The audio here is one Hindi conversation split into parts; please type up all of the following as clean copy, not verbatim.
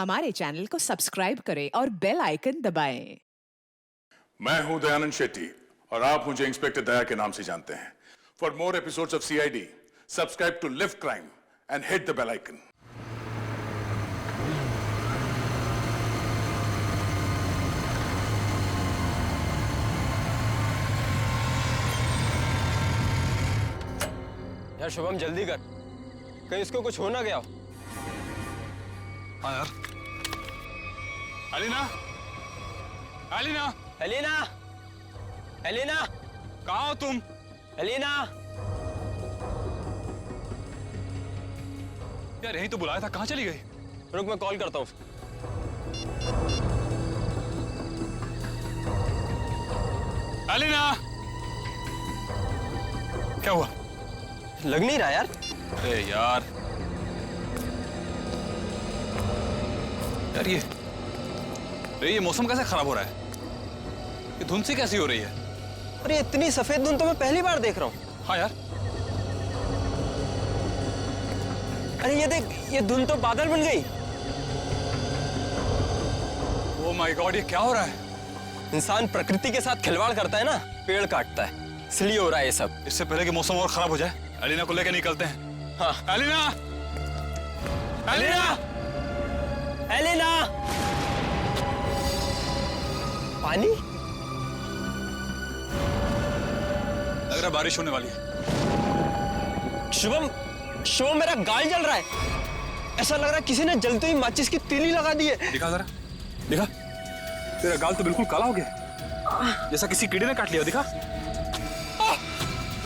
हमारे चैनल को सब्सक्राइब करें और बेल आइकन दबाएं। मैं हूं दयानंद शेट्टी और आप मुझे इंस्पेक्टर दया के नाम से जानते हैं। For more episodes of CID, subscribe to Liv Crime and hit the bell icon. यार शुभम जल्दी कर, कहीं इसको कुछ हो ना गया हो। हाँ यार। अलीना, अलीना, एलिना, एलिना, कहाँ हो तुम? एलिना, यार यही तो बुलाया था, कहाँ चली गई? रुक मैं कॉल करता हूँ। अलीना, क्या हुआ? लग नहीं रहा यार। अरे यार, ये मौसम कैसे खराब हो रहा है? ये धुंध सी कैसी हो रही है? अरे इतनी सफेद धुंध तो मैं पहली बार देख रहा हूँ। हाँ यार। अरे ये देख, ये धुंध तो बादल बन गई। ओह माय गॉड, ये क्या हो रहा है? इंसान प्रकृति के साथ खिलवाड़ करता है ना, पेड़ काटता है, इसलिए हो रहा है ये सब। इससे पहले कि मौसम और खराब हो जाए, अलीना को लेकर निकलते हैं। हाँ। अलीना, अलीना, एलिना, पानी? लग रहा है बारिश होने वाली है। शुभम, शुभम मेरा गाल जल रहा है। ऐसा लग रहा है किसी ने जलते ही माचिस की तीली लगा दी है। दिखा जरा, दिखा। तेरा गाल तो बिल्कुल काला हो गया, जैसा किसी कीड़े ने काट लिया। दिखा।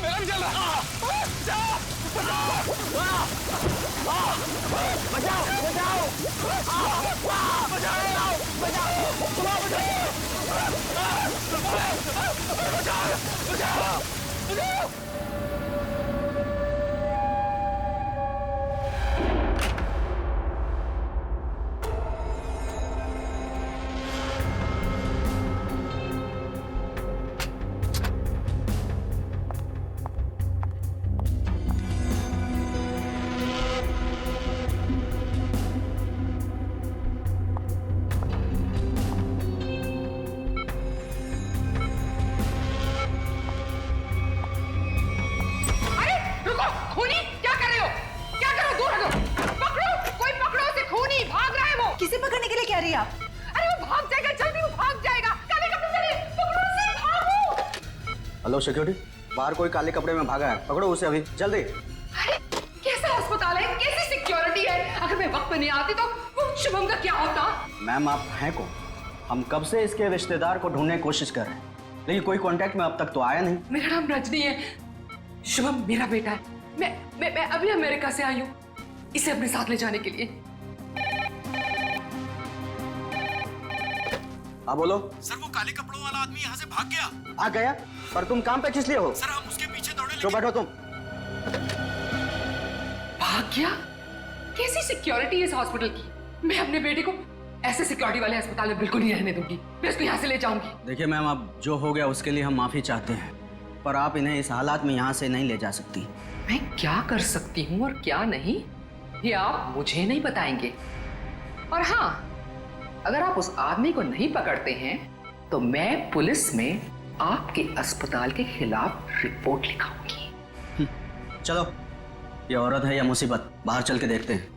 मेरा भी जल रहा है। किसे पकड़ने के लिए कह रही है आप? अरे वो भाग जाएगा, जल्दी वो भाग जाएगा। काले कपड़े पहने, पकड़ो उसे, भागो। हेलो सिक्योरिटी, बाहर कोई काले कपड़े में भागा है, पकड़ो उसे अभी जल्दी। अरे कैसा अस्पताल है, कैसी सिक्योरिटी है? अगर मैं वक्त पे नहीं आती तो वो शुभम का क्या होता? मैम आप हैं कौन? हम कब से इसके रिश्तेदार को ढूंढने की कोशिश कर रहे हैं, लेकिन कोई कांटेक्ट में अब तक तो आया नहीं। मेरा नाम रजनी है, शुभम मेरा बेटा है। मैं अभी अमेरिका से आई हूँ इसे अपने साथ ले जाने के लिए। हाँ बोलो। सर वो काले कपड़ों वाला आदमी यहाँ से भाग गया। आ गया? पर तुम काम पे किस लिए हो? सर हम उसके पीछे दौड़े। तो बैठो तुम। भाग गया? कैसी सिक्योरिटी है इस हॉस्पिटल की? मैं अपने बेटे को ऐसे सिक्योरिटी वाले अस्पताल में बिल्कुल नहीं रहने दूंगी। मैं उसको यहाँ से ले जाऊंगी। देखिए मैम, अब जो हो गया उसके लिए हम माफी चाहते हैं, पर आप इन्हें इस हालात में यहाँ से नहीं ले जा सकती। मैं क्या कर सकती हूँ और क्या नहीं, ये आप मुझे नहीं बताएंगे। और हाँ, अगर आप उस आदमी को नहीं पकड़ते हैं तो मैं पुलिस में आपके अस्पताल के खिलाफ रिपोर्ट लिखाऊंगी। चलो, ये औरत है या मुसीबत, बाहर चल के देखते हैं।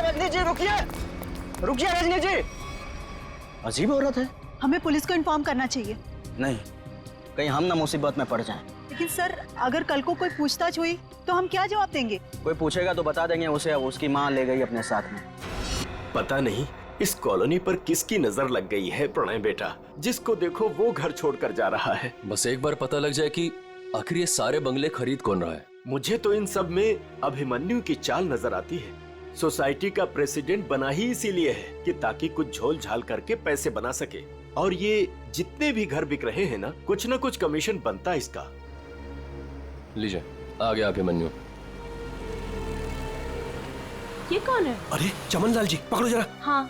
रजनी जी रुकिए, रुकिए रजनी जी। अजीब औरत है। हमें पुलिस को इन्फॉर्म करना चाहिए। नहीं, कहीं हम ना मुसीबत में पड़ जाएं। लेकिन सर, अगर कल को कोई पूछताछ हुई तो हम क्या जवाब देंगे? कोई पूछेगा तो बता देंगे उसे उसकी माँ ले गई अपने साथ में। पता नहीं इस कॉलोनी पर किसकी नजर लग गई है प्रणय बेटा, जिसको देखो वो घर छोड़कर जा रहा है। बस एक बार पता लग जाए कि आखिर ये सारे बंगले खरीद कौन रहा है। मुझे तो इन सब में अभिमन्यु की चाल नजर आती है। सोसाइटी का प्रेसिडेंट बना ही इसीलिए है कि ताकि कुछ झोल झाल करके पैसे बना सके, और ये जितने भी घर बिक रहे हैं ना कुछ कमीशन बनता है इसका। लीजिए आ गया अभिमन्यु। ये कौन है? अरे चमन लाल जी, पकड़ो जरा। हाँ।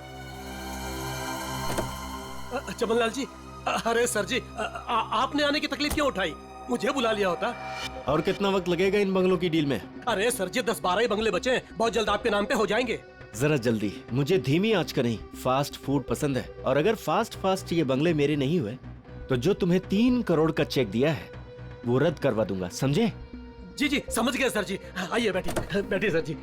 चमन लाल जी, अरे सर जी, आपने आने की तकलीफ क्यों उठाई? मुझे बुला लिया होता। और कितना वक्त लगेगा इन बंगलों की डील में? अरे सर जी, 10-12 ही बंगले बचे हैं, बहुत जल्द आपके नाम पे हो जाएंगे। जरा जल्दी, मुझे धीमी आंच का नहीं फास्ट फूड पसंद है। और अगर फास्ट ये बंगले मेरे नहीं हुए तो जो तुम्हें 3 करोड़ का चेक दिया है वो रद्द करवा दूंगा, समझे? जी जी समझ गया सर जी। आइए बैठिए सर जी।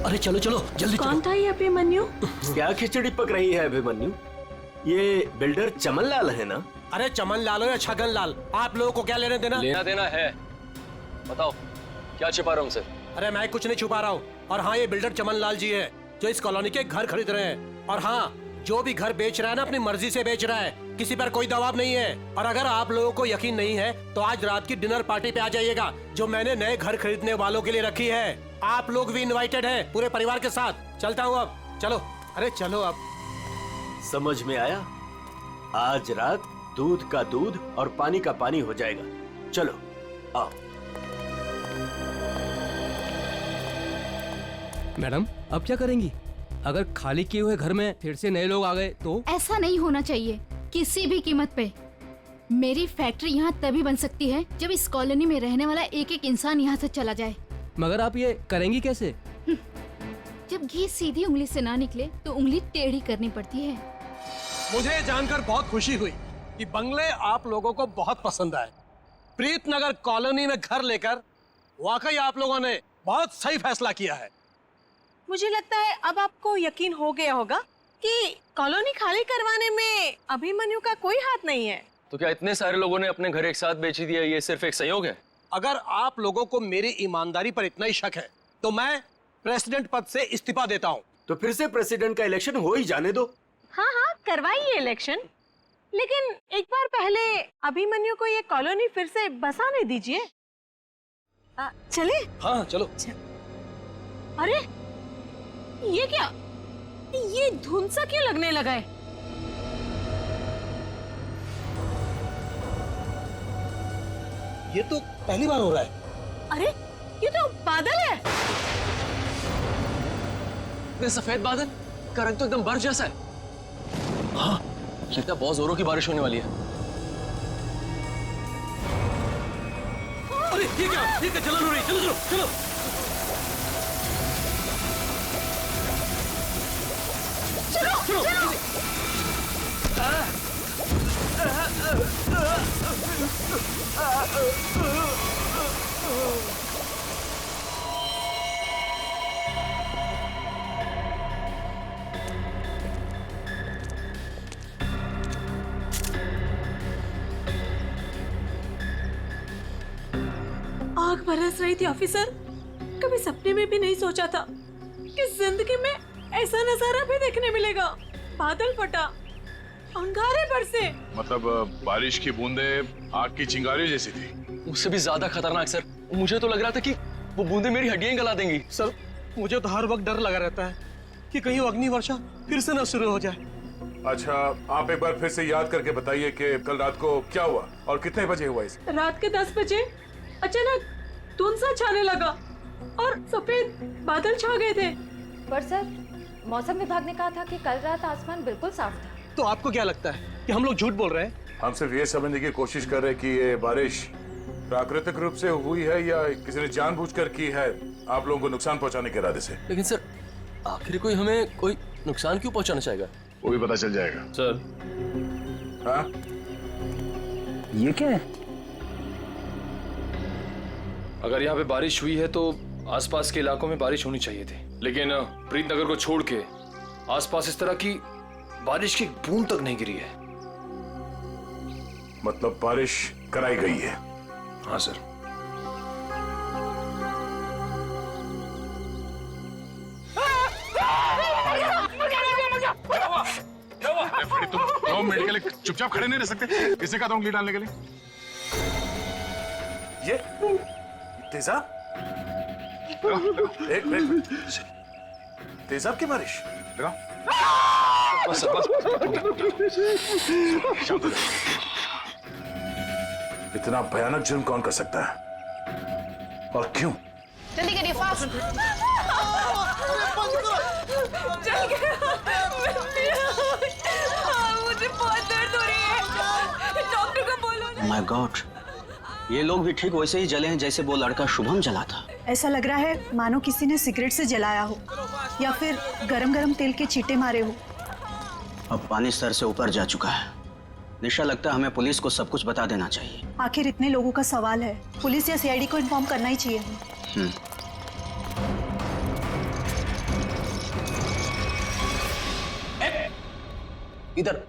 अरे चलो जल्दी। कौन था ये अभिमन्यु? क्या खिचड़ी पक रही है अभिमन्यु? ये बिल्डर चमन लाल है ना? अरे चमन लाल हो या छगन लाल, आप लोगों को क्या लेने देना है? बताओ क्या छिपा रहा हूँ उनसे? अरे मैं कुछ नहीं छुपा रहा हूँ। और हाँ, ये बिल्डर चमन लाल जी है जो इस कॉलोनी के घर खरीद रहे हैं। और हाँ, जो भी घर बेच रहा है ना अपनी मर्जी से बेच रहा है, किसी पर कोई दबाव नहीं है। और अगर आप लोगों को यकीन नहीं है तो आज रात की डिनर पार्टी पे आ जाइएगा जो मैंने नए घर खरीदने वालों के लिए रखी है। आप लोग भी इनवाइटेड हैं पूरे परिवार के साथ। चलता हूँ अब, चलो। अरे चलो अब। समझ में आया? आज रात दूध का दूध और पानी का पानी हो जाएगा। चलो आओ। मैडम अब क्या करेंगी? अगर खाली किए हुए घर में फिर से नए लोग आ गए तो? ऐसा नहीं होना चाहिए किसी भी कीमत पे। मेरी फैक्ट्री यहाँ तभी बन सकती है जब इस कॉलोनी में रहने वाला एक एक इंसान यहाँ से चला जाए। मगर आप ये करेंगी कैसे? जब घी सीधी उंगली से ना निकले तो उंगली टेढ़ी करनी पड़ती है। मुझे जानकर बहुत खुशी हुई कि बंगले आप लोगों को बहुत पसंद आए। प्रीतनगर कॉलोनी में घर लेकर वाकई आप लोगों ने बहुत सही फैसला किया है। मुझे लगता है अब आपको यकीन हो गया होगा कि कॉलोनी खाली करवाने में अभिमन्यु का कोई हाथ नहीं है। तो क्या इतने सारे लोगों ने अपने घर एक साथ बेच ही दिया, ये सिर्फ एक संयोग है? अगर आप लोगों को मेरी ईमानदारी पर इतना ही शक है तो मैं प्रेसिडेंट पद से इस्तीफा देता हूँ। तो फिर से प्रेसिडेंट का इलेक्शन हो ही जाने दो। हाँ करवाइए इलेक्शन, लेकिन एक बार पहले अभिमन्यु को ये कॉलोनी फिर से बसाने दीजिए। चले? हाँ चलो। अरे ये क्या, ये धुंध सा क्यों लगने लगा है? ये तो पहली बार हो रहा है। अरे ये तो बादल है। ये सफेद बादल का रंग तो एकदम बर्फ जैसा है। हाँ लगता है बहुत जोरों की बारिश होने वाली है। अरे ये क्या जलन हो रही है। चलो आग बरस रही थी ऑफिसर। कभी सपने में भी नहीं सोचा था कि जिंदगी में ऐसा नजारा भी देखने मिलेगा। बादल फटा, अंगारे बरसे। मतलब बारिश की बूंदे आग की चिंगारी जैसी थी। उससे भी ज्यादा खतरनाक सर, मुझे तो लग रहा था कि वो बूंदे मेरी हड्डियां गला देंगी। सर मुझे तो हर वक्त डर लगा रहता है कि कहीं अग्नि वर्षा फिर से न शुरू हो जाए। अच्छा आप एक बार फिर से याद करके बताइए कि कल रात को क्या हुआ और कितने बजे हुआ इसे? रात के 10 बजे अचानक धुंध सा छाने लगा और सफेद बादल छा गए थे। पर सर मौसम विभाग ने कहा था कि कल रात आसमान बिल्कुल साफ था। तो आपको क्या लगता है कि हम लोग झूठ बोल रहे हैं? हम सिर्फ ये समझने की कोशिश कर रहे हैं कि ये बारिश प्राकृतिक रूप से हुई है या किसी ने जानबूझकर की है आप लोगों को नुकसान पहुंचाने के इरादे से। लेकिन सर आखिर कोई हमें कोई नुकसान क्यों पहुंचाना चाहेगा? वो भी पता चल जाएगा सर। हाँ ये क्या है? अगर यहाँ पे बारिश हुई है तो आसपास के इलाकों में बारिश होनी चाहिए थी, लेकिन प्रीतनगर को छोड़ के आसपास इस तरह की बारिश की बूंद तक नहीं गिरी है। मतलब बारिश कराई गई है? हाँ सर। तुम 2 मिनट के लिए चुपचाप खड़े नहीं रह सकते? किसने कहा था उंगली डालने के लिए? ये तेजाब? एक तेजाब की बारिश? बस बस। इतना भयानक जुर्म कौन कर सकता है और क्यों? जल्दी करिए, फास्ट। मुझे बहुत दर्द हो रही है, डॉक्टर को बोलो ना। माय गॉड, ये लोग भी ठीक वैसे ही जले हैं जैसे वो लड़का शुभम जला था। ऐसा लग रहा है मानो किसी ने सिगरेट से जलाया हो या फिर गरम गरम तेल के छींटे मारे हो। अब पानी सर से ऊपर जा चुका है। निशा, लगता है हमें पुलिस को सब कुछ बता देना चाहिए। आखिर इतने लोगों का सवाल है, पुलिस या सीआईडी को इन्फॉर्म करना ही चाहिए। इधर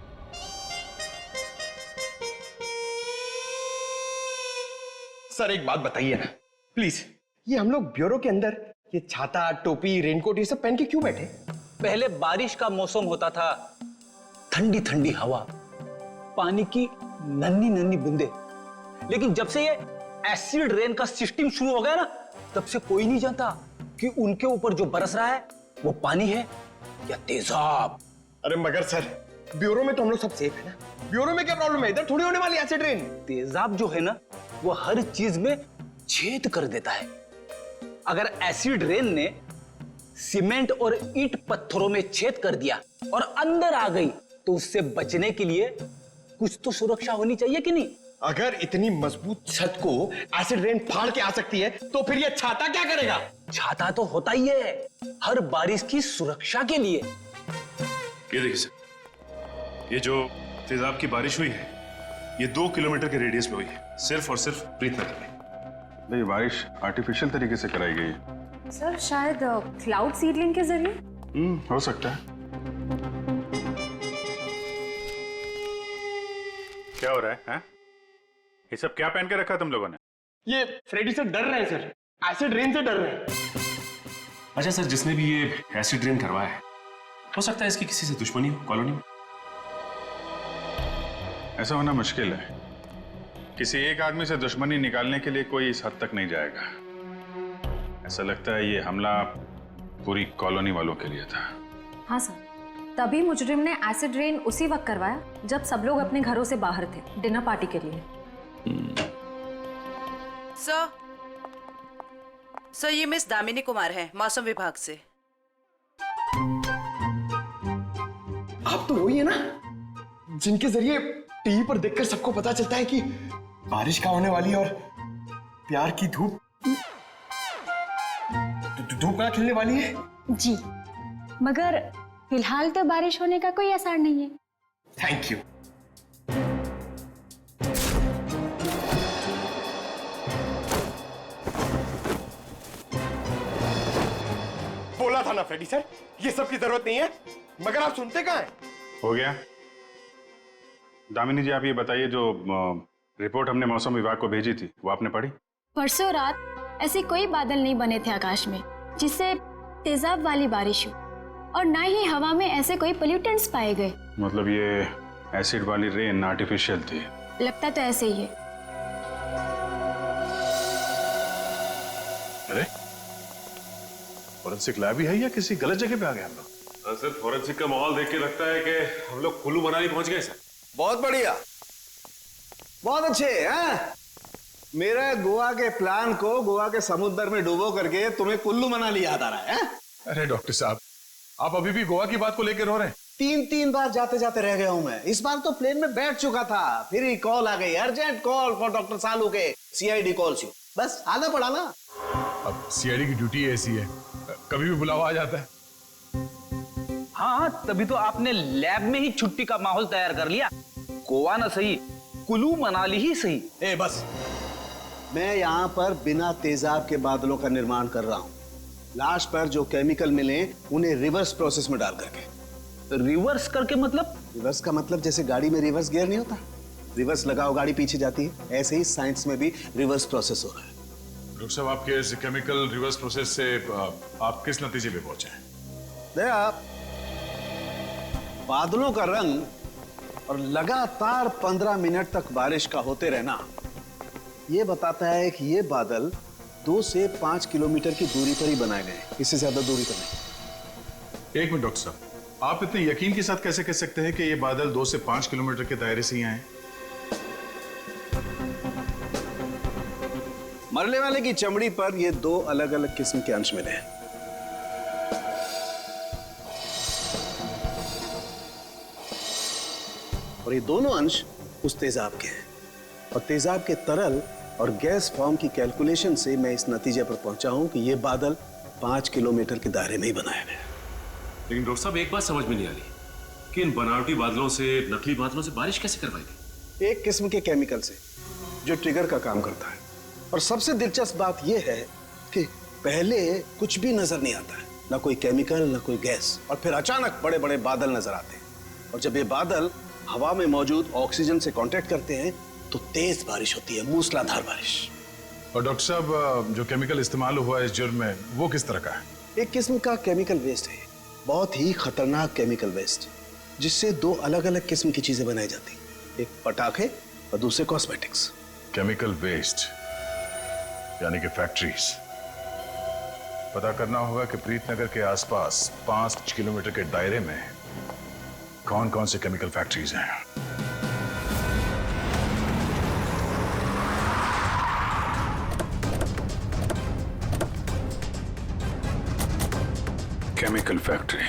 सर एक बात बताइए ना प्लीज, ये हम लोग ब्यूरो के अंदर ये छाता, टोपी, रेनकोट ये सब पहन के क्यों बैठे? पहले बारिश का मौसम होता था, ठंडी ठंडी हवा, पानी की नन्ही नन्ही बूंदे। लेकिन जब से ये एसिड रेन का सिस्टम शुरू हो गया ना, तब से कोई नहीं जानता कि उनके ऊपर जो बरस रहा है वो पानी है या तेजाब। अरे मगर सर, ब्यूरो में तो हम लोग सब सेफ है ना। ब्यूरो में क्या प्रॉब्लम है? इधर थोड़ी होने वाली एसिड रेन। तेजाब जो है ना, वो हर चीज में छेद कर देता है। अगर एसिड रेन ने सीमेंट और ईंट पत्थरों में छेद कर दिया और अंदर आ गई, तो उससे बचने के लिए कुछ तो सुरक्षा होनी चाहिए कि नहीं? अगर इतनी मजबूत छत को एसिड रेन फाड़ के आ सकती है, तो फिर ये छाता क्या करेगा? छाता तो होता ही है हर बारिश की सुरक्षा के लिए। ये देखिए सर, ये जो तेजाब की बारिश हुई है, ये 2 किलोमीटर के रेडियस में हुई है, सिर्फ और सिर्फ प्रीतनगर में। ये बारिश आर्टिफिशियल तरीके से कराई गई है सर, शायद क्लाउड सीडलिंग के जरिए। हो सकता है। क्या हो रहा है, हैं? ये सब क्या पहन के रखा तुम लोगों ने? ये फ्रेडी से डर रहे हैं सर, एसिड रेन से डर रहे हैं। अच्छा सर, जिसने भी ये एसिड रेन करवाया है, हो सकता है इसकी किसी से दुश्मनी हो कॉलोनी में। ऐसा होना मुश्किल है। किसी एक आदमी से दुश्मनी निकालने के लिए कोई इस हद तक नहीं जाएगा। ऐसा लगता है ये हमला पूरी कॉलोनी वालों के लिए था। हाँ सर, तभी मुजरिम ने एसिड रेन उसी वक्त करवाया जब सब लोग अपने घरों से बाहर थे डिनर पार्टी के लिए। सर, ये मिस दामिनी कुमार हैं, मौसम विभाग से। आप तो वही है ना जिनके जरिए टीवी पर देखकर सबको पता चलता है कि बारिश का होने वाली है और प्यार की धूप कहाँ खिलने वाली है। जी, मगर फिलहाल तो बारिश होने का कोई आसार नहीं है। Thank you. बोला था ना फ्रेडी सर, ये सब की जरूरत नहीं है, मगर आप सुनते कहाँ हैं? हो गया। दामिनी जी, आप ये बताइए, जो रिपोर्ट हमने मौसम विभाग को भेजी थी, वो आपने पढ़ी? परसों रात ऐसे कोई बादल नहीं बने थे आकाश में जिससे तेजाब वाली बारिश हो, और ना ही हवा में ऐसे कोई पोल्यूटेंट्स पाए गए। मतलब ये एसिड वाली रेन आर्टिफिशियल थी? लगता तो ऐसे ही है। अरे, फॉरेंसिक लैब ही है या किसी गलत जगह पे आ गए हम लोग? सर, फॉरेंसिक का माहौल देख के लगता है कि हम लोग कुल्लू मनाली पहुंच गए सर। बहुत बढ़िया, बहुत अच्छे हैं। मेरे गोवा के प्लान को गोवा के समुद्र में डुबो करके तुम्हें कुल्लू मनाली याद आ रहा है? अरे डॉक्टर साहब, आप अभी भी गोवा की बात को लेकर रो रहे हैं? 3 बार जाते जाते रह गया हूं मैं। इस बार तो प्लेन में बैठ चुका था, फिर ही कॉल आ गई, अर्जेंट कॉल फॉर डॉक्टर सालू के सीआईडी कॉल्स यू। बस आना पड़ा ना। अब सीआईडी की ड्यूटी ऐसी है, कभी भी बुलावा आ जाता है। हाँ, तभी तो आपने लैब में ही छुट्टी का माहौल तैयार कर लिया। गोवा ना सही, कुल्लू मनाली ही सही। ए बस, मैं यहाँ पर बिना तेजाब के बादलों का निर्माण कर रहा हूँ। लाश पर जो केमिकल मिले उन्हें रिवर्स प्रोसेस में डाल करके। रिवर्स करके मतलब? रिवर्स का मतलब जैसे गाड़ी में रिवर्स गियर नहीं होता, रिवर्स लगाओ गाड़ी पीछे जाती है, ऐसे ही साइंस में भी रिवर्स प्रोसेस हो रहा है। डॉक्टर साहब, आपके इस केमिकल रिवर्स प्रोसेस से आप किस नतीजे पे पहुंचे हैं? दया, बादलों का रंग और लगातार 15 मिनट तक बारिश का होते रहना ये बताता है कि ये बादल 2 से 5 किलोमीटर की दूरी पर ही बनाए गए, इससे ज्यादा दूरी पर नहीं। एक मिनट डॉक्टर साहब, आप इतने यकीन के साथ कैसे कह सकते हैं कि ये बादल 2 से 5 किलोमीटर के दायरे से ही आए? मरने वाले की चमड़ी पर ये 2 अलग अलग किस्म के अंश मिले हैं। और ये दोनों अंश उस तेजाब के हैं, और तेजाब के तरल और गैस फॉर्म की कैलकुलेशन से मैं इस नतीजे पर पहुंचा हूं कि ये बादल 5 किलोमीटर के दायरे में ही बनाए गए। लेकिन डॉक्टर साहब, एक बात समझ में नहीं आ रही कि इन बनावटी बादलों से, नकली बादलों से बारिश कैसे करवाई गई? एक किस्म के केमिकल से जो ट्रिगर का काम करता है। और सबसे दिलचस्प बात यह है कि पहले कुछ भी नजर नहीं आता है, ना कोई केमिकल ना कोई गैस, और फिर अचानक बड़े बड़े बादल नजर आते हैं। और जब ये बादल हवा में मौजूद ऑक्सीजन से कांटेक्ट करते हैं तो तेज बारिश होती है, मूसलाधार बारिश। और डॉक्टर साहब, जो केमिकल इस्तेमाल हुआ है इस जुर्म में, वो किस तरह का है? एक किस्म का केमिकल वेस्ट है, बहुत ही खतरनाक केमिकल वेस्ट, जिससे 2 अलग अलग किस्म की चीजें बनाई जाती, एक पटाखे और दूसरे कॉस्मेटिक्स। केमिकल वेस्ट यानी कि फैक्ट्रीज। पता करना होगा कि प्रीतनगर के आसपास 5 किलोमीटर के दायरे में कौन कौन से केमिकल फैक्ट्रीज हैं। केमिकल फैक्ट्री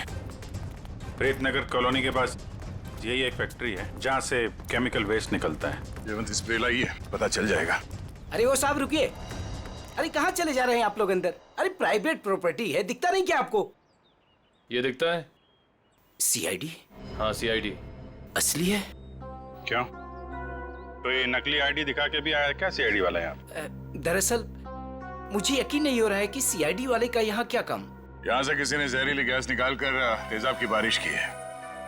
प्रीतनगर कॉलोनी के पास यही एक फैक्ट्री है जहां से केमिकल वेस्ट निकलता है। जयवंत स्प्रे लाइए, पता चल जाएगा। अरे वो साहब रुकिए, अरे कहाँ चले जा रहे हैं आप लोग अंदर? अरे प्राइवेट प्रॉपर्टी है, दिखता नहीं क्या आपको? ये दिखता है। सीआईडी? हाँ सीआईडी। असली है? क्यों, तो ये नकली आईडी दिखा के भी आया क्या सीआईडी वाला यहाँ? दरअसल मुझे यकीन नहीं हो रहा है कि सीआईडी वाले का यहाँ क्या काम। यहाँ से किसी ने जहरीली गैस निकालकर तेजाब की बारिश की है।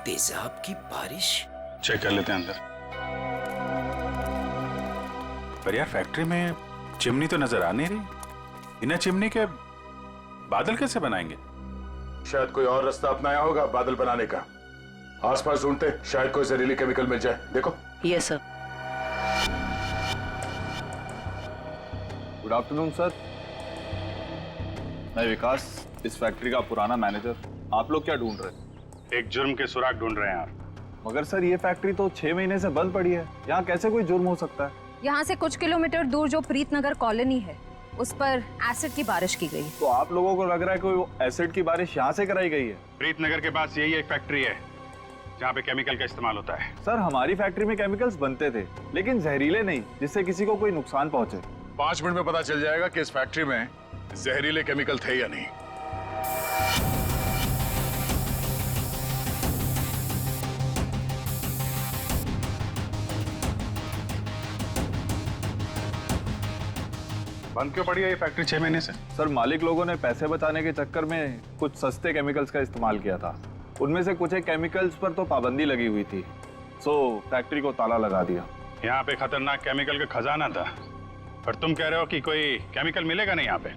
तेजाब की बारिश? चेक कर लेते हैं अंदर। पर यार, फैक्ट्री में चिमनी तो नजर आ नहीं रही। बिना चिमनी के बादल कैसे बनाएंगे? शायद कोई और रास्ता अपनाया होगा बादल बनाने का। आसपास ढूंढते, शायद कोई जहरीली केमिकल मिल जाए। देखो। Yes sir. Good afternoon sir, मैं विकास, इस फैक्ट्री का पुराना मैनेजर। आप लोग क्या ढूंढ रहे हैं? एक जुर्म के सुराग ढूंढ रहे हैं आप। मगर सर ये फैक्ट्री तो 6 महीने से बंद पड़ी है, यहाँ कैसे कोई जुर्म हो सकता है? यहाँ से कुछ किलोमीटर दूर जो प्रीतनगर कॉलोनी है, उस पर एसिड की बारिश की गई। तो आप लोगों को लग रहा है कि एसिड की बारिश यहाँ से कराई गई है? प्रीतनगर के पास यही एक फैक्ट्री है जहाँ पे केमिकल का इस्तेमाल होता है। सर हमारी फैक्ट्री में केमिकल्स बनते थे, लेकिन जहरीले नहीं, जिससे किसी को कोई नुकसान पहुंचे। 5 मिनट में पता चल जाएगा कि इस फैक्ट्री में जहरीले केमिकल थे या नहीं। बंद क्यों पड़ी है ये फैक्ट्री 6 महीने से? सर मालिक लोगों ने पैसे बचाने के चक्कर में कुछ सस्ते केमिकल्स का इस्तेमाल किया था। उनमें से कुछ एक केमिकल्स पर तो पाबंदी लगी हुई थी, सो फैक्ट्री को ताला लगा दिया। यहाँ पे खतरनाक केमिकल का खजाना था, पर तुम कह रहे हो कि कोई केमिकल मिलेगा नहीं यहाँ पे?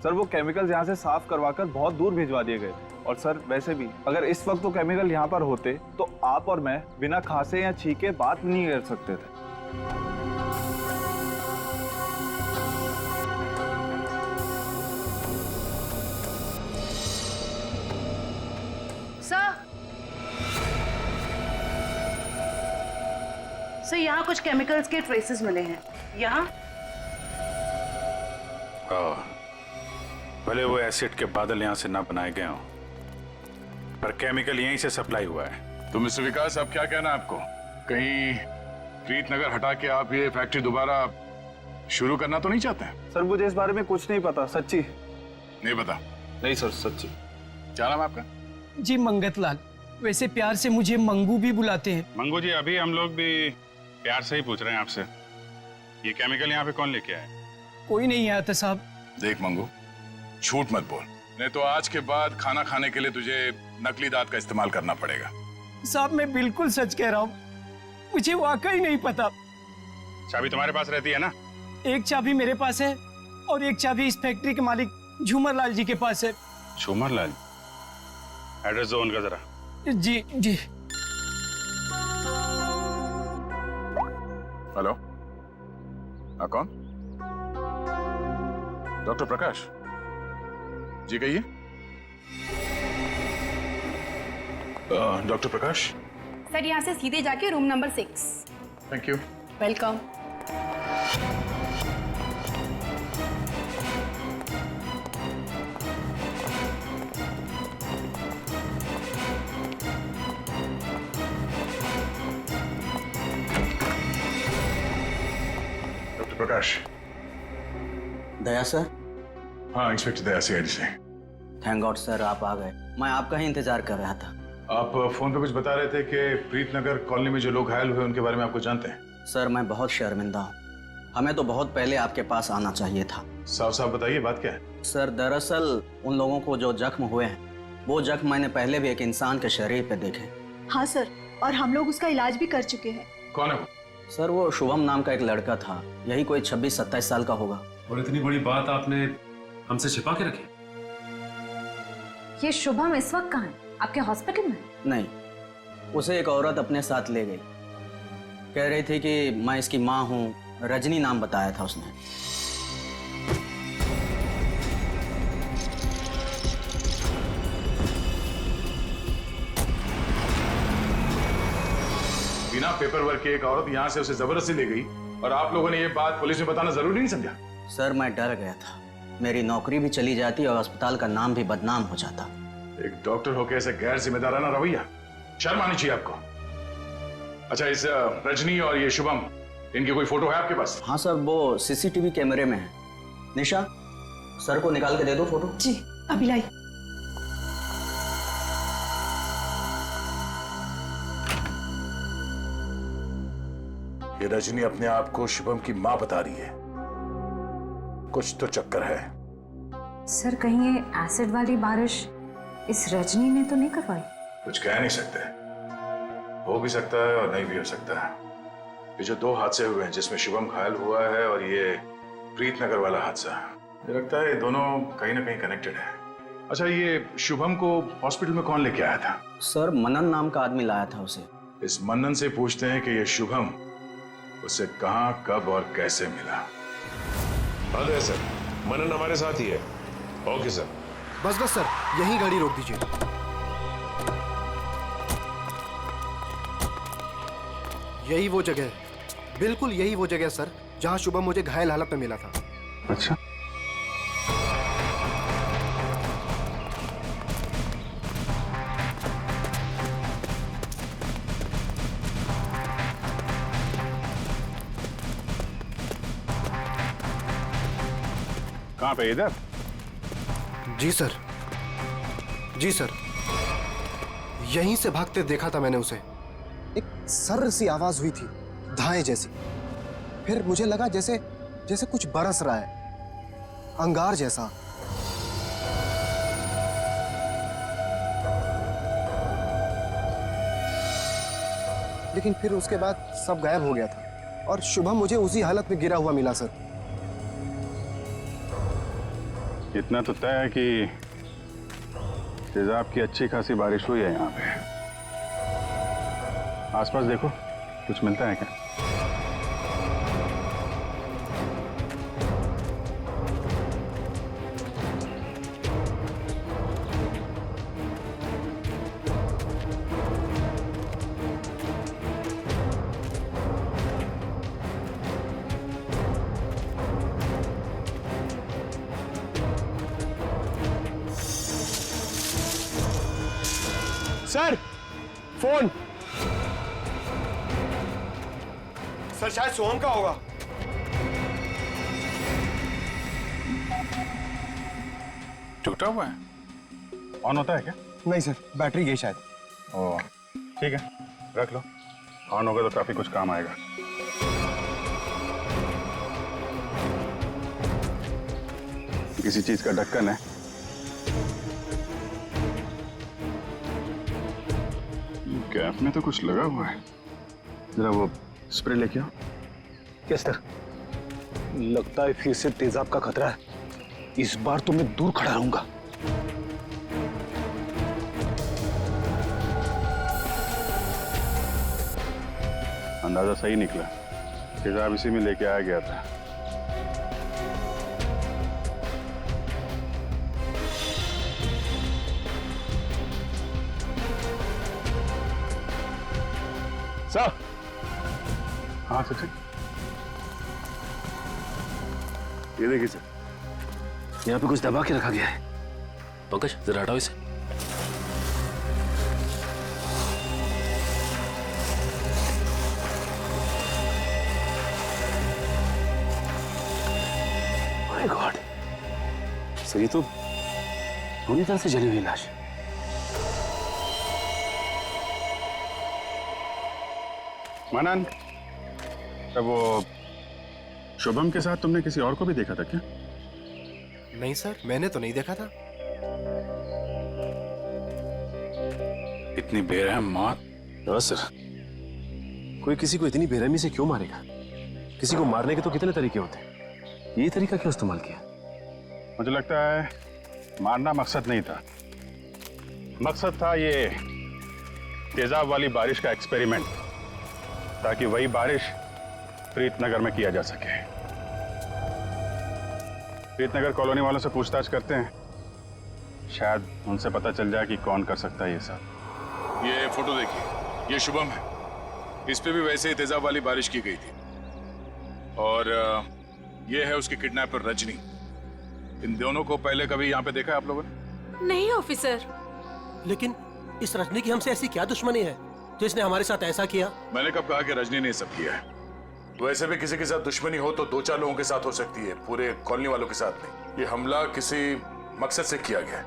सर वो केमिकल्स यहाँ से साफ करवाकर बहुत दूर भिजवा दिए गए। और सर वैसे भी अगर इस वक्त वो केमिकल यहाँ पर होते तो आप और मैं बिना खांसे या छींके बात नहीं कर सकते थे। सर यहाँ कुछ केमिकल्स के ट्रेसेस मिले हैं। यहाँ भले वो एसिड के बादल यहाँ से ना बनाए गए हों, पर केमिकल यहीं से सप्लाई हुआ है। तो मिस्टर विकास, अब क्या कहना है आपको? कहीं प्रीतनगर हटा के आप ये फैक्ट्री दोबारा शुरू करना तो नहीं चाहते हैं? सर मुझे इस बारे में कुछ नहीं पता, सच्ची नहीं पता। नहीं सर, सच्ची। क्या नाम है आपका? जी मंगत लाल, वैसे प्यार से मुझे मंगू भी बुलाते हैं। मंगू जी, अभी हम लोग भी प्यार से ही पूछ रहे हैं आपसे, ये केमिकल यहाँ पे कौन लेके आया? कोई नहीं आया था साहब। देख मंगू, झूठ मत बोल, नहीं तो आज के बाद खाना खाने के लिए तुझे नकली दांत का इस्तेमाल करना पड़ेगा। साहब मैं बिल्कुल सच कह रहा हूँ, मुझे वाकई नहीं पता। चाबी तुम्हारे पास रहती है ना? एक चाबी मेरे पास है और एक चाबी इस फैक्ट्री के मालिक झूमर लाल जी के पास है। झूमर लाल, एड्रेस दो उनका जरा। जी जी। हेलो, हाँ कौन? डॉक्टर प्रकाश जी, कहिए। डॉक्टर प्रकाश। सर यहाँ से सीधे जाके room number 6। Thank you. Welcome. Doctor Prakash. Daya sir. हाँ, इंस्पेक्टर दया सीआईडी से। थैंक गॉड सर, आप आ गए। मैं आपका ही इंतजार कर रहा था। आप फोन पे कुछ बता रहे थे कि प्रीतनगर कॉलोनी में जो लोग घायल हुए उनके बारे में आपको जानते हैं? सर मैं बहुत शर्मिंदा हूँ। हमें तो बहुत पहले आपके पास आना चाहिए था। साफ साफ बताइए, बात क्या है? सर दरअसल उन लोगों को जो जख्म हुए हैं वो जख्म मैंने पहले भी एक इंसान के शरीर पे देखे। हाँ सर, और हम लोग उसका इलाज भी कर चुके हैं। कौन है वो? सर वो शुभम नाम का एक लड़का था, यही कोई 26-27 साल का होगा। और इतनी बड़ी बात आपने हमसे छिपा के रखी? ये शुभम इस वक्त कहाँ है? आपके हॉस्पिटल में? नहीं, उसे एक औरत अपने साथ ले गई। कह रही थी कि मैं इसकी माँ हूँ, रजनी नाम बताया था उसने। बिना पेपर वर्क के एक औरत यहाँ से उसे जबरदस्ती ले गई और आप लोगों ने ये बात पुलिस में बताना जरूरी नहीं समझा? सर मैं डर गया था, मेरी नौकरी भी चली जाती और अस्पताल का नाम भी बदनाम हो जाता। एक डॉक्टर होकर ऐसे गैर जिम्मेदाराना रवैया, शर्म आनी चाहिए आपको। अच्छा, इस रजनी और ये शुभम, इनकी कोई फोटो है आपके पास? हाँ सर, वो सीसीटीवी कैमरे में है। निशा, सर को निकाल के दे दो फोटो। जी अभी लाई। ये रजनी अपने आप को शुभम की मां बता रही है। कुछ तो चक्कर है। सर कहीं ये एसिड वाली बारिश इस रजनी ने तो नहीं करवाई? कुछ कह नहीं सकते, हो भी सकता है और नहीं भी हो सकता है। ये जो दो हादसे हुए हैं जिसमें शुभम घायल हुआ है और ये प्रीतनगर वाला हादसा, मुझे लगता है ये दोनों कहीं ना कहीं कनेक्टेड है। अच्छा, ये शुभम को हॉस्पिटल में कौन लेके आया था? सर मनन नाम का आदमी लाया था उसे। इस मनन से पूछते हैं कि ये शुभम उसे कहाँ, कब और कैसे मिला। हाँ दया सर, मनन हमारे साथ ही है। Okay sir. बस बस सर, यही गाड़ी रोक दीजिए। यही वो जगह है, बिल्कुल यही वो जगह सर जहां शुभम मुझे घायल हालत में मिला था। अच्छा, कहाँ पे? इधर? जी सर, जी सर, यहीं से भागते देखा था मैंने उसे। एक सर्र सी आवाज हुई थी, धाए जैसी। फिर मुझे लगा जैसे जैसे कुछ बरस रहा है, अंगार जैसा। लेकिन फिर उसके बाद सब गायब हो गया था और शुभम मुझे उसी हालत में गिरा हुआ मिला सर। इतना तो तय है कि तेजाब की अच्छी खासी बारिश हुई है यहाँ पे। आसपास देखो, कुछ मिलता है क्या? Sir phone. सर शायद सोहम का होगा। टूटा हुआ है? ऑन होता है क्या? नहीं सर, बैटरी गई शायद। ओह ठीक है, रख लो। ऑन होगा तो काफी कुछ काम आएगा। किसी चीज का ढक्कन है। कैप में तो कुछ लगा हुआ है। जरा वो स्प्रे लेके आओ। Yes sir. लगता है फिर से तेजाब का खतरा है। इस बार तो मैं दूर खड़ा रहूंगा। अंदाजा सही निकला, तेजाब इसी में लेके आया गया था। सर। हाँ सचिन, ये देखिए सर, यहाँ पे कुछ दबा के रखा गया है। पंकज जरा हटाओ इसे। माय गॉड, सर ये तो पूरी तरह से जली हुई लाश। मानन, वो शुभम के साथ तुमने किसी और को भी देखा था क्या? नहीं सर, मैंने तो नहीं देखा था। इतनी बेरहम मौत? हाँ सर, कोई किसी को इतनी बेरहमी से क्यों मारेगा? किसी को मारने के तो कितने तरीके होते हैं, ये तरीका क्यों इस्तेमाल किया? मुझे लगता है मारना मकसद नहीं था, मकसद था ये तेजाब वाली बारिश का एक्सपेरिमेंट, ताकि वही बारिश प्रीतनगर में किया जा सके। प्रीतनगर कॉलोनी वालों से पूछताछ करते हैं, शायद उनसे पता चल जाए कि कौन कर सकता है ये सब। ये फोटो देखिए, ये शुभम है, इस पे भी वैसे ही तेजाब वाली बारिश की गई थी। और ये है उसकी किडनैपर रजनी। इन दोनों को पहले कभी यहाँ पे देखा है आप लोगों ने? नहीं ऑफिसर। लेकिन इस रजनी की हमसे ऐसी क्या दुश्मनी है जो इसने हमारे साथ ऐसा किया? मैंने कब कहा कि रजनी ने सब किया है? वैसे भी किसी के साथ दुश्मनी हो तो 2-4 लोगों के साथ हो सकती है, पूरे कॉलोनी वालों के साथ नहीं। ये हमला किसी मकसद से किया गया है,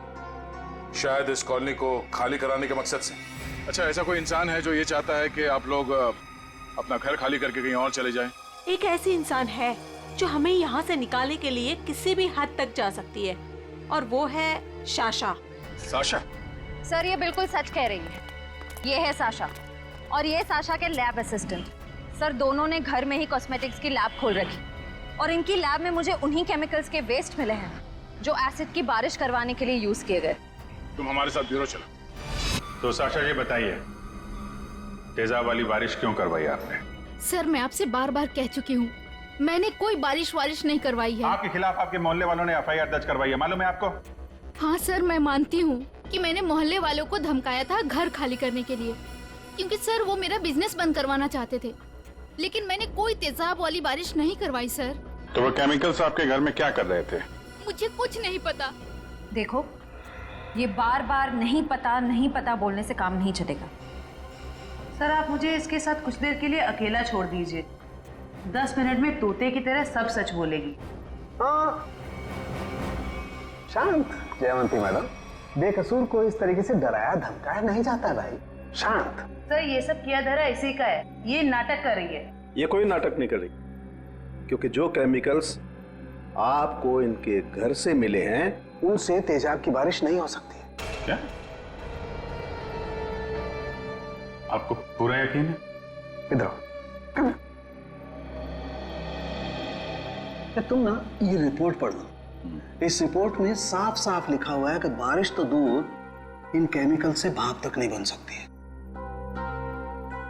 शायद इस कॉलोनी को खाली कराने के मकसद से। अच्छा, ऐसा कोई इंसान है जो ये चाहता है कि आप लोग अपना घर खाली करके कहीं और चले जाएं? एक ऐसी इंसान है जो हमें यहाँ से निकालने के लिए किसी भी हद तक जा सकती है, और वो है साशा। साशा? सर ये बिल्कुल सच कह रही है, ये है साशा, और ये साशा के लैब असिस्टेंट। सर दोनों ने घर में ही कॉस्मेटिक्स की लैब खोल रखी, और इनकी लैब में मुझे उन्हीं केमिकल्स के वेस्ट मिले हैं जो एसिड की बारिश करवाने के लिए यूज किए गए। तुम हमारे साथ ब्यूरो चलो। तो साशा ये बताइए, तेजाब वाली बारिश क्यों करवाई आपने? सर मैं आपसे बार बार कह चुकी हूँ, मैंने कोई बारिश नहीं करवाई है। आपके खिलाफ आपके मोहल्ले वालों ने FIR दर्ज करवाई है, मालूम है आपको? हाँ सर, मैं मानती हूँ कि मैंने मोहल्ले वालों को धमकाया था घर खाली करने के लिए, क्योंकि सर वो मेरा बिजनेस बंद करवाना चाहते थे, लेकिन मैंने कोई तेजाब वाली बारिश नहीं करवाई सर। तो वो केमिकल्स आपके घर में क्या कर रहे थे? मुझे कुछ नहीं पता। देखो, ये बार बार नहीं पता बोलने से काम नहीं चलेगा। सर आप मुझे इसके साथ कुछ देर के लिए अकेला छोड़ दीजिए, 10 मिनट में तोते की तरह सब सच बोलेगी। शांत जयवंती मैडम, बेकसूर को इस तरीके से डराया धमकाया नहीं जाता भाई, शांत। सर ये सब किया धरा इसी का है, ये नाटक कर रही है। ये कोई नाटक नहीं कर रही, क्योंकि जो केमिकल्स आपको इनके घर से मिले हैं उनसे तेजाब की बारिश नहीं हो सकती। क्या आपको पूरा यकीन है? इधर तुम ना ये रिपोर्ट पढ़ लो, इस रिपोर्ट में साफ साफ लिखा हुआ है कि बारिश तो दूर, इन केमिकल से भाप तक नहीं बन सकती है।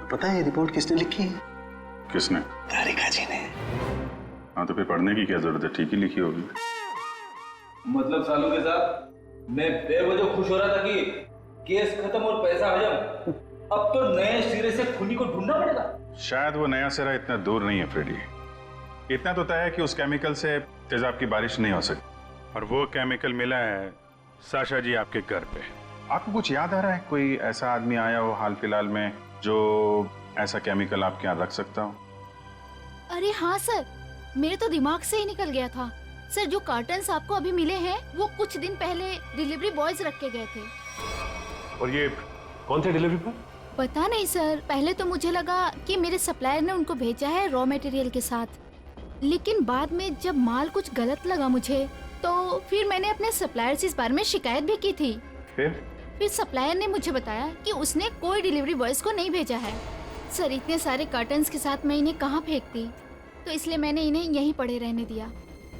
पता है ये रिपोर्ट किसने लिखी है? किसने? राधिका जी ने। हाँ तो फिर पढ़ने की क्या जरूरत है, ठीक ही लिखी होगी। मतलब सालों के साथ मैं बेवजह खुश हो रहा था कि केस खत्म और पैसा हजम, अब तो नए सिरे से खूनी को ढूंढना पड़ेगा। शायद वो नया सिरा इतना दूर नहीं है फ्रेडी, इतना तो तय है कि उस केमिकल से तेजाब की बारिश नहीं हो सकती, और वो केमिकल मिला है साशा जी आपके घर पे। आपको कुछ याद आ रहा है, कोई ऐसा आदमी आया हो हाल फिलहाल में जो ऐसा केमिकल आपके यहाँ रख सकता हो? अरे हाँ सर, मेरे तो दिमाग से ही निकल गया था। सर जो कार्टन्स आपको अभी मिले हैं वो कुछ दिन पहले डिलीवरी बॉयज रख के गए थे। और ये कौन थे डिलीवरी बॉय? पता नहीं सर, पहले तो मुझे लगा कि मेरे सप्लायर ने उनको भेजा है रॉ मटेरियल के साथ, लेकिन बाद में जब माल कुछ गलत लगा मुझे, तो फिर मैंने अपने सप्लायर से इस बारे में शिकायत भी की थी। फिर सप्लायर ने मुझे बताया कि उसने कोई डिलीवरी बॉयज को नहीं भेजा है। सर इतने सारे कार्टन्स के साथ मैं इन्हें कहाँ फेंकती? तो इसलिए मैंने इन्हें यहीं पड़े रहने दिया।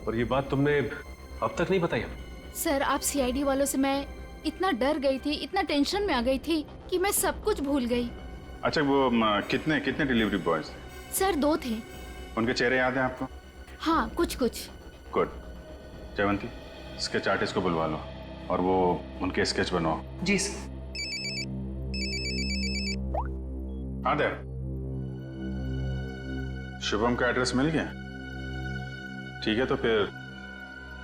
और ये बात तुमने अब तक नहीं बताई हमें? सर, आप सीआईडी वालों से मैं इतना डर गई थी, इतना टेंशन में आ गई थी कि मैं सब कुछ भूल गई। अच्छा, वो कितने कितने डिलीवरी बॉयज थे? सर 2 थे। उनके चेहरे याद हैं आपको? हाँ, कुछ कुछ। गुड। जयवंती, स्केच आर्टिस्ट को बुलवा लो और वो उनके स्केच बनवाओ। जी सर। हाँ देव, शुभम का एड्रेस मिल गया? ठीक है, तो फिर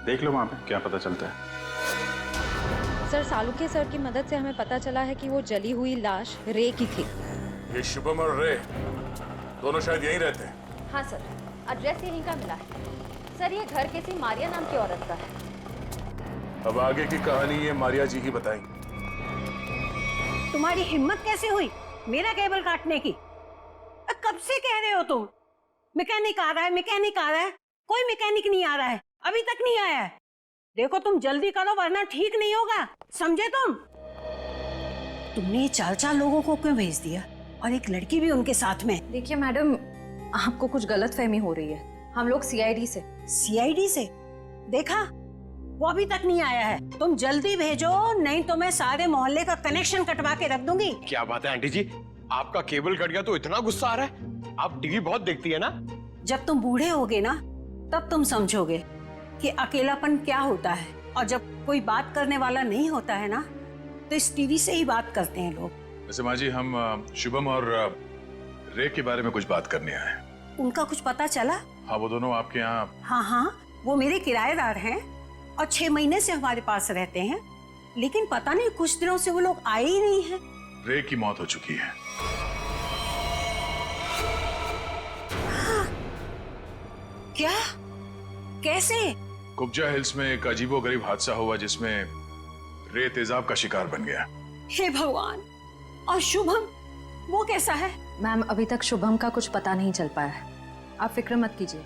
देख लो वहां पे क्या पता चलता है। सर, सालुके सर की मदद से हमें पता चला है कि वो जली हुई लाश रे की थी। ये शुभम और रे दोनों शायद यहीं रहते हैं। हाँ सर, एड्रेस यहीं का मिला है। सर, ये घर किसी मारिया नाम की औरत का है। अब आगे की कहानी ये मारिया जी ही बताएंगे। तुम्हारी हिम्मत कैसे हुई मेरा केबल काटने की? कब से कह रहे हो तुम? मैकेनिक आ रहा है, मैकेनिक आ रहा है। कोई मैकेनिक नहीं आ रहा है, अभी तक नहीं आया है। देखो तुम जल्दी करो वरना ठीक नहीं होगा, समझे तुम? तुमने ये 4 लोगों को क्यों भेज दिया और एक लड़की भी उनके साथ में? देखिए मैडम, आपको कुछ गलतफहमी हो रही है। हम लोग सीआईडी से। सीआईडी से? देखा, वो अभी तक नहीं आया है। तुम जल्दी भेजो, नहीं तो मैं सारे मोहल्ले का कनेक्शन कटवा के रख दूंगी। क्या बात है आंटी जी, आपका केबल कट गया तो इतना गुस्सा आ रहा है? आप टीवी बहुत देखती है ना? जब तुम बूढ़े होगे ना तब तुम समझोगे कि अकेलापन क्या होता है। और जब कोई बात करने वाला नहीं होता है ना तो इस टीवी से ही बात करते हैं लोग। वैसे माँ जी, हम शुभम और रे के बारे में कुछ बात करने आए हैं। उनका कुछ पता चला? हाँ, वो दोनों आपके यहाँ। हाँ, वो मेरे किराएदार हैं और 6 महीने से हमारे पास रहते हैं, लेकिन पता नहीं कुछ दिनों से वो लोग आए ही नहीं हैं। रे की मौत हो चुकी है। क्या? कैसे? कुब्जा हिल्स में एक अजीबोगरीब हादसा हुआ जिसमें रे तेजाब का शिकार बन गया। हे भगवान! और शुभम, वो कैसा है? मैम, अभी तक शुभम का कुछ पता नहीं चल पाया है। आप फिक्र मत कीजिए,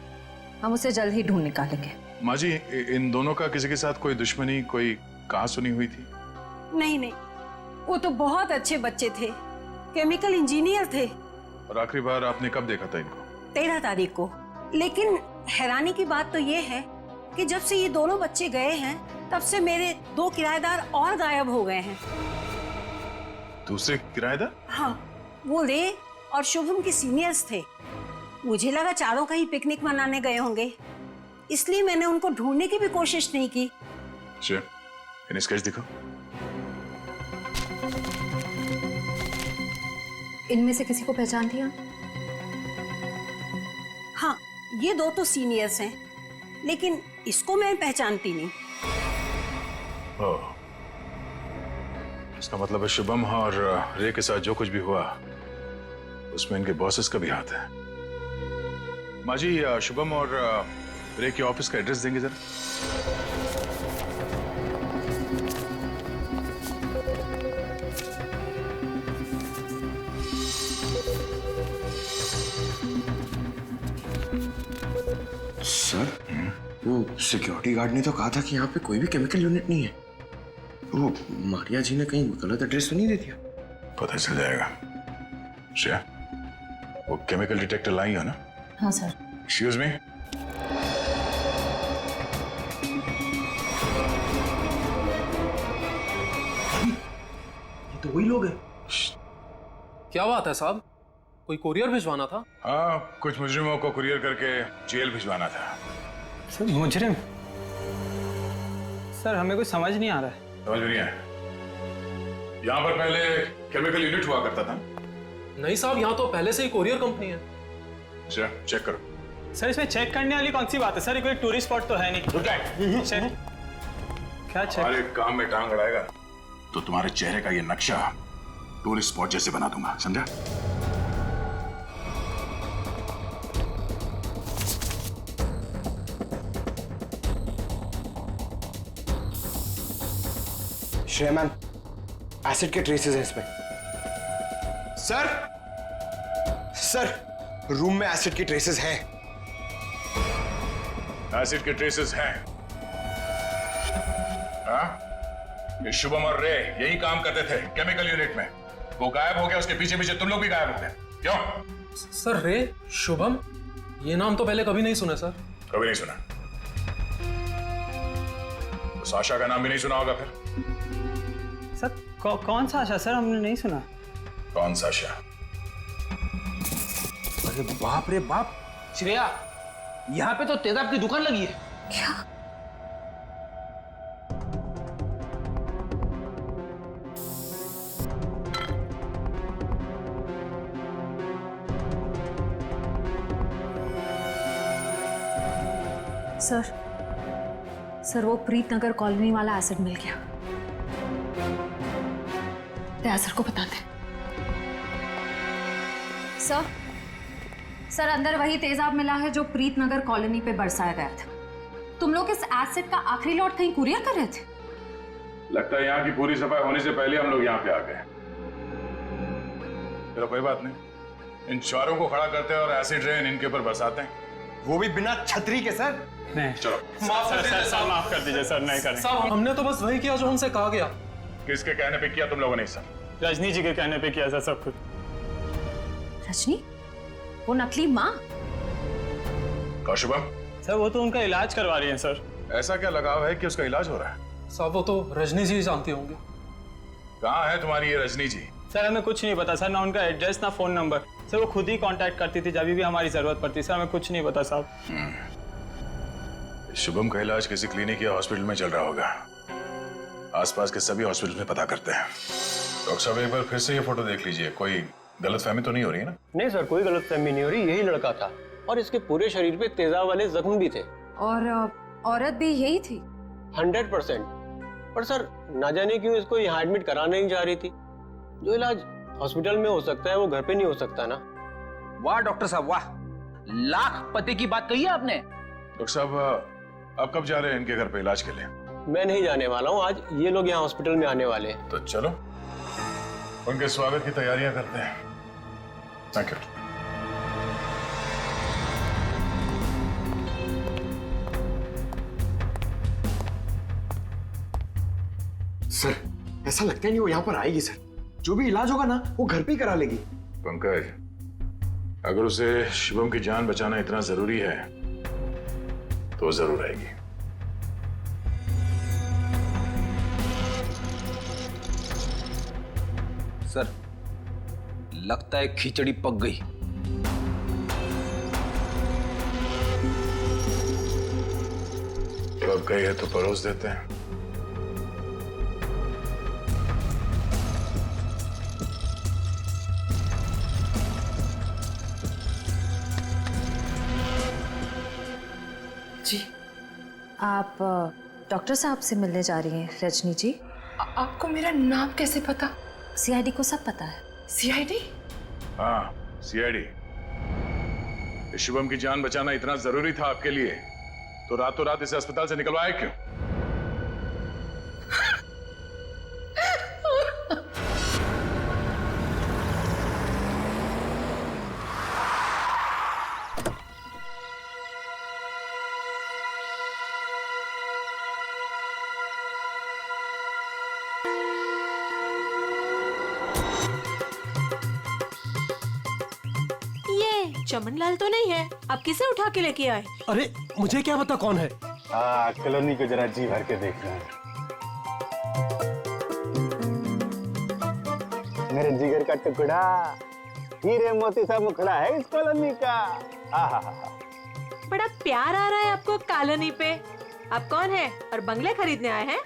हम उसे जल्द ही ढूंढ निकालेंगे। माँ जी, इन दोनों का किसी के साथ कोई दुश्मनी, कोई कहा सुनी हुई थी? नहीं, वो तो बहुत अच्छे बच्चे थे, केमिकल इंजीनियर थे। और आखिरी बार आपने कब देखा था इनको? 13 तारीख को। लेकिन हैरानी की बात तो ये है कि जब से ये दोनों बच्चे गए हैं तब से मेरे 2 किराएदार और गायब हो गए हैं। दूसरे किराएदार? हाँ, वो रे और शुभम के सीनियर्स थे। मुझे लगा चारों कहीं पिकनिक मनाने गए होंगे, इसलिए मैंने उनको ढूंढने की भी कोशिश नहीं की। अच्छा, इन्हें स्केच दिखाओ। इनमें से किसी को पहचान दिया? हाँ, ये 2 तो सीनियर्स हैं, लेकिन इसको मैं पहचानती नहीं। ओह, इसका मतलब है शुभम और रे के साथ जो कुछ भी हुआ उसमें इनके बॉसेस का भी हाथ है। माँ जी, शुभम और रे के ऑफिस का एड्रेस देंगे जरा? सर, वो सिक्योरिटी गार्ड ने तो कहा था कि यहाँ पे कोई भी केमिकल यूनिट नहीं है। वो मारिया जी ने कहीं गलत एड्रेस तो नहीं दे दिया? पता चल जाएगा। श्रेया, वो केमिकल डिटेक्टर लाई हो ना? हाँ सर। Excuse me. ये तो वही लोग हैं। क्या बात है साहब, कोई कुरियर भिजवाना था? हाँ, कुछ मुजरिमों को कुरियर करके जेल भिजवाना था। सर, मुजरिम? सर, हमें कुछ समझ नहीं आ रहा है। समझ में नहीं आया? यहाँ पर पहले केमिकल यूनिट हुआ करता था? नहीं साहब, यहाँ तो पहले से ही कुरियर कंपनी है। अच्छा, चेक करो। सर, इसमें चेक करने वाली कौन सी बात है? सर, ये कोई टूरिस्ट स्पॉट तो है नहीं। चेक? क्या चेक? हमारे काम में टांग अड़ाएगा तो तुम्हारे चेहरे का ये नक्शा टूरिस्ट स्पॉट जैसे बना दूंगा, समझा? श्रेया मैम, एसिड के ट्रेसेस हैं इसमें। सर, रूम में एसिड के ट्रेसेस हैं। एसिड के ट्रेसेस हैं? हाँ? ये शुभम और रे यही काम करते थे केमिकल यूनिट में। वो गायब हो गया, उसके पीछे पीछे तुम लोग भी गायब हो गए। क्यों? सर, रे, शुभम, ये नाम तो पहले कभी नहीं सुना सर। कभी नहीं सुना? तो साशा का नाम भी नहीं सुना होगा फिर? सर कौन सा आशा सर, हमने नहीं सुना। कौन साशा? अरे बाप रे बाप, श्रेया यहाँ पे तो तेजाब की दुकान लगी है। क्या? सर वो प्रीत नगर कॉलोनी वाला एसिड मिल गया। सर को बताते। सर अंदर वही तेजाब मिला है जो प्रीत नगर कॉलोनी पे बरसाया गया था। तुम लोग इस एसिड का आखिरी लॉट कहीं कुरियर कर रहे थे? लगता है यहाँ की पूरी सफाई होने से पहले हम लोग यहाँ पे आ गए। चलो कोई बात नहीं, इन चारों को खड़ा करते हैं और एसिड रेन इनके ऊपर बरसाते हैं, वो भी बिना छतरी के। सर नहीं, चलो माफ कर दीजिए सर, माफ कर दीजिए सर, नहीं करें। साहब हमने तो बस वही किया जो हमसे कहा गया। किसके कहने पे किया तुम लोगों ने? सर रजनी जी के कहने पे किया सर सब कुछ। रजनी? वो नकली माँ? कौशुभम? सर वो तो उनका इलाज करवा रही हैं सर। ऐसा क्या लगाव है कि उसका इलाज हो रहा है? साहब वो तो रजनी जी जानती होंगी। कहाँ है तुम्हारी ये रजनी जी? सर हमें कुछ नहीं पता सर, ना उनका एड्रेस ना फोन नंबर। सर वो खुद ही कांटेक्ट करती थी जब भी हमारी जरूरत पड़ती। सर हमें कुछ नहीं पता साहब। शुभम का इलाज किसी क्लिनिक या हॉस्पिटल में चल रहा होगा। आसपास के सभी हॉस्पिटल में पता करते हैं। डॉक्टर साहब एक बार फिर से ये फोटो देख लीजिए, कोई गलतफहमी तो नहीं हो रही है ना? नहीं सर, कोई गलतफहमी नहीं हो रही, यही लड़का था और इसके पूरे शरीर पे तेजाब वाले जख्म भी थे। और औरत भी यही थी? 100%। पर सर ना जाने क्यों इसको यहाँ एडमिट कराने नहीं जा रही थी। जो इलाज हॉस्पिटल में हो सकता है वो घर पे नहीं हो सकता ना। वाह डॉक्टर साहब वाह, लाख पते की बात कही है आपने। डॉक्टर साहब आप कब जा रहे हैं इनके घर पे इलाज के लिए? मैं नहीं जाने वाला हूँ, आज ये लोग यहाँ हॉस्पिटल में आने वाले हैं। तो चलो उनके स्वागत की तैयारियां करते हैं। Thank you. सर ऐसा लगता है नहीं वो यहाँ पर आएगी सर। जो भी इलाज होगा ना वो घर पे ही करा लेगी। पंकज, अगर उसे शुभम की जान बचाना इतना जरूरी है तो वो जरूर आएगी। सर लगता है खिचड़ी पक गई। पक गई है तो परोस देते हैं। जी आप डॉक्टर साहब से मिलने जा रही हैं रजनी जी? आपको मेरा नाम कैसे पता? सीआईडी को सब पता है। सीआईडी? हाँ सीआईडी। शुभम की जान बचाना इतना जरूरी था आपके लिए तो रातों रात इसे अस्पताल से निकलवाया क्यों? चमनलाल तो नहीं है, आप किसे उठा के लेके आए? अरे मुझे क्या पता कौन है। कॉलोनी को जरा जी भर के देखना है। मेरे जिगर का टुकड़ा, हीरे मोती सा मुखड़ा है इस कॉलोनी का। बड़ा प्यार आ रहा है आपको कॉलोनी पे। आप कौन है और बंगले खरीदने आए हैं?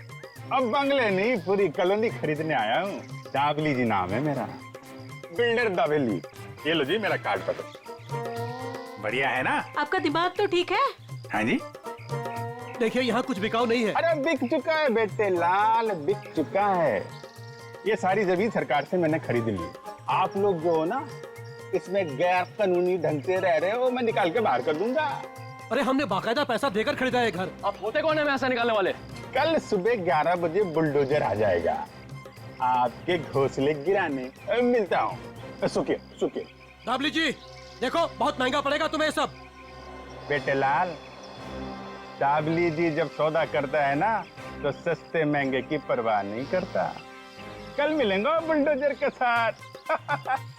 अब बंगले नहीं, पूरी कॉलोनी खरीदने आया हूँ। दाबली जी नाम है मेरा, बिल्डर दाबली। ये लो जी मेरा कार्ड पकड़ो। बढ़िया है ना? आपका दिमाग तो ठीक है? हाँ जी। देखिए यहाँ कुछ बिकाऊ नहीं है। अरे बिक चुका है बेटे लाल, बिक चुका है। ये सारी जमीन सरकार से मैंने खरीद ली। आप लोग जो हो ना इसमें गैर कानूनी ढंग से रह रहे हो, मैं निकाल के बाहर कर दूंगा। अरे हमने बाकायदा पैसा देकर खरीदा है घर। आप होते कौन है पैसा निकालने वाले? कल सुबह 11 बजे बुलडोजर आ जाएगा आपके घोंसले गिराने। मिलता हूँ। सुखिए सुखिए। दाबली जी देखो बहुत महंगा पड़ेगा तुम्हें सब। बेटे लाल, दाबली जी जब सौदा करता है ना तो सस्ते महंगे की परवाह नहीं करता। कल मिलेंगे बुलडोजर के साथ।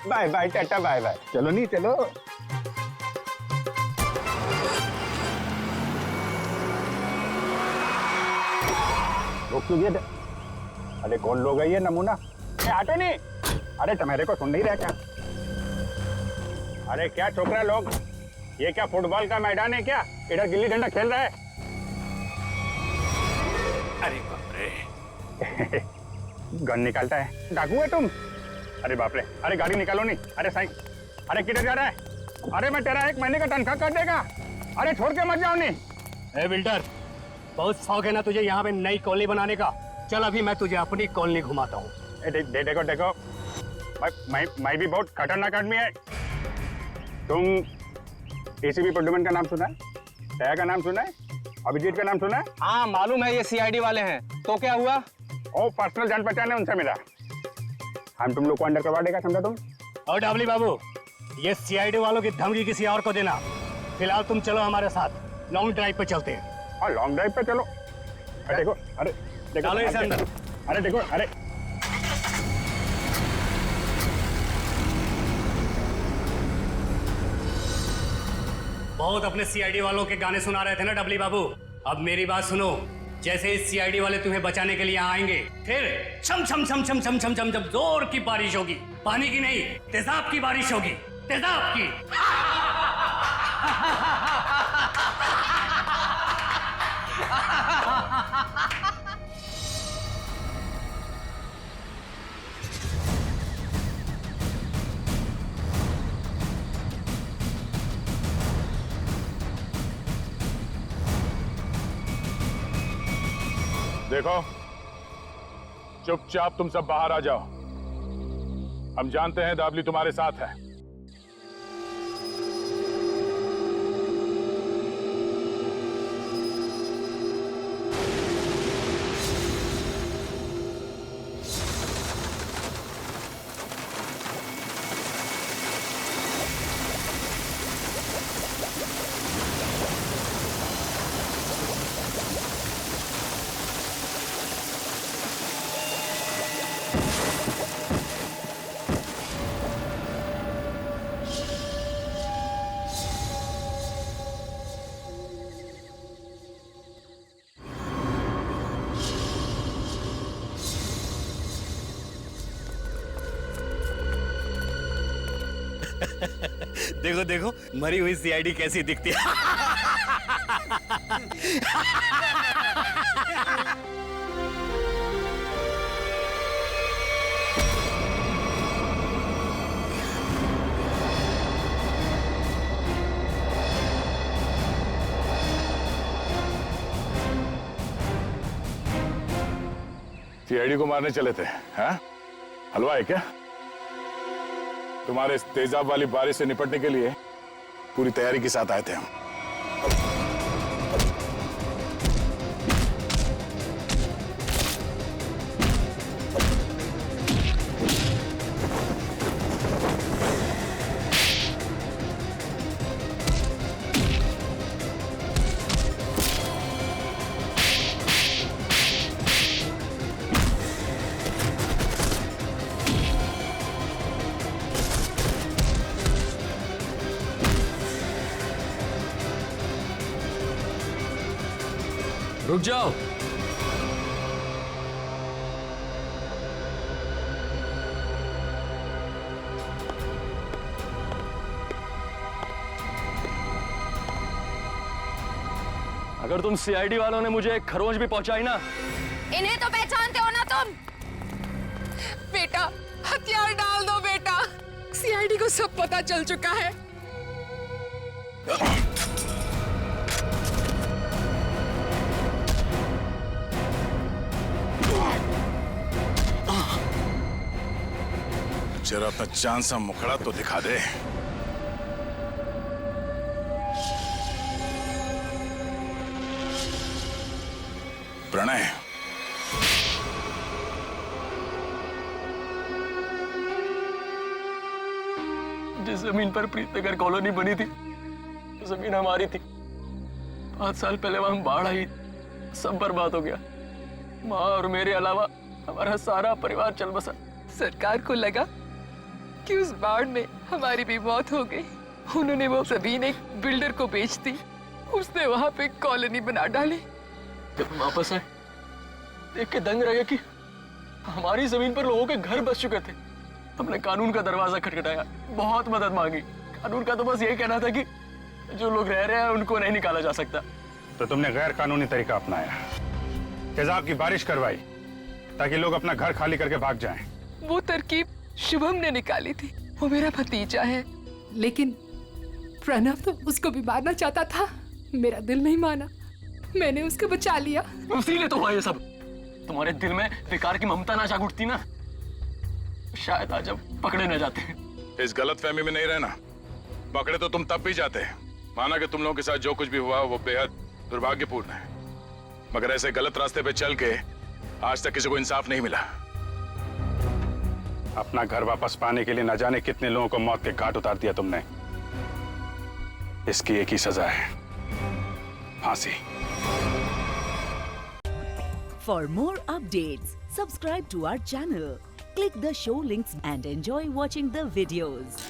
Bye bye tata bye bye. चलो नहीं चलो। रोक क्यों दिया? अरे कौन लोग है ये नमूना? आते नहीं। अरे तुम्हारे को सुन नहीं रहा क्या? अरे क्या छोकरा लोग, ये क्या फुटबॉल का मैदान है क्या? इधर गिल्ली डंडा खेल रहा है। अरे बाप रे गन निकालता है, डाकू है तुम? अरे बाप रे, अरे गाड़ी निकालो नहीं। अरे साईं, अरे किधर जा रहा है? अरे मैं तेरा 1 महीने का तनख्वाह काट देगा। अरे छोड़ के मत जाओ नहीं। ए बिल्डर, बहुत शौक है ना तुझे यहाँ पे नई कॉलोनी बनाने का? चल अभी मैं तुझे अपनी कॉलोनी घुमाता हूँ। देखो देखो, मैं भी बहुत खतरनाक आदमी है। तुम एसीपी प्रद्युमन का नाम सुना है? दया का नाम सुना है? अभिजीत का नाम सुना है? हाँ मालूम है, ये सीआईडी वाले हैं। तो क्या हुआ? ओ पर्सनल जान पहचान है उनसे मिला। हम तुम लोग को अंडर करवा देगा, समझा तुम? और डाबली बाबू, ये सीआईडी वालों की धमकी किसी और को देना। फिलहाल तुम चलो हमारे साथ, लॉन्ग ड्राइव पे चलते हैं। हाँ लॉन्ग ड्राइव पे चलो। अरे देखो, अरे देखो, डालो इसे अंदर। अरे देखो, अरे बहुत अपने सीआईडी वालों के गाने सुना रहे थे ना डबली बाबू, अब मेरी बात सुनो। जैसे इस सीआईडी वाले तुम्हें बचाने के लिए आएंगे, फिर छम छम छम छम छम छम छम जब जोर की बारिश होगी, पानी की नहीं तेजाब की बारिश होगी, तेजाब की। देखो, चुपचाप तुम सब बाहर आ जाओ। हम जानते हैं दाबली तुम्हारे साथ है। देखो देखो, मरी हुई सीआईडी कैसी दिखती है। सीआईडी को मारने चले थे, हाँ? हलवा है क्या? तुम्हारे इस तेजाब वाली बारिश से निपटने के लिए पूरी तैयारी के साथ आए थे हम। रुक जाओ। अगर तुम सीआईडी वालों ने मुझे एक खरोंच भी पहुंचाई ना। इन्हें तो पहचानते हो ना तुम? बेटा हथियार डाल दो बेटा, सीआईडी को सब पता चल चुका है। जरा अपना चांद सा मुखड़ा तो दिखा दे। प्रणय, जिस जमीन पर प्रीतनगर कॉलोनी बनी थी, जमीन हमारी थी। 5 साल पहले वहां बाढ़ आई, सब बर्बाद हो गया। माँ और मेरे अलावा हमारा सारा परिवार चल बसा। सरकार को लगा कि उस बाढ़ में हमारी भी मौत हो गई। उन्होंने वो जमीन एक बिल्डर को बेच दी, उसने वहां पे कॉलोनी बना डाली। जब वापस आए देख के दंग रह गए कि हमारी जमीन पर लोगों के घर बस चुके थे। हमने कानून का दरवाजा खटखटाया, बहुत मदद मांगी। कानून का तो बस यही कहना था कि जो लोग रह रहे हैं उनको नहीं निकाला जा सकता। तो तुमने गैर कानूनी तरीका अपनाया, तेजाब की बारिश करवाई ताकि लोग अपना घर खाली करके भाग जाएं। वो तरकीब शुभम ने निकाली थी, वो मेरा भतीजा है। लेकिन प्रणव तो उसको भी मारना चाहता था, मेरा दिल नहीं माना, मैंने उसको बचा लिया। इसीलिए तो हुआ ये सब। तुम्हारे दिल में बेकार की ममता ना जाग उठती ना, शायद आज अब पकड़े न जाते। इस गलतफहमी में नहीं रहना, पकड़े तो तुम तब भी जाते। माना कि तुम लोगों के साथ जो कुछ भी हुआ वो बेहद दुर्भाग्यपूर्ण है, मगर ऐसे गलत रास्ते पे चल के आज तक किसी को इंसाफ नहीं मिला। अपना घर वापस पाने के लिए न जाने कितने लोगों को मौत के घाट उतार दिया तुमने। इसकी एक ही सजा है, फांसी। For more updates, subscribe to our channel, click the show links and enjoy watching the videos.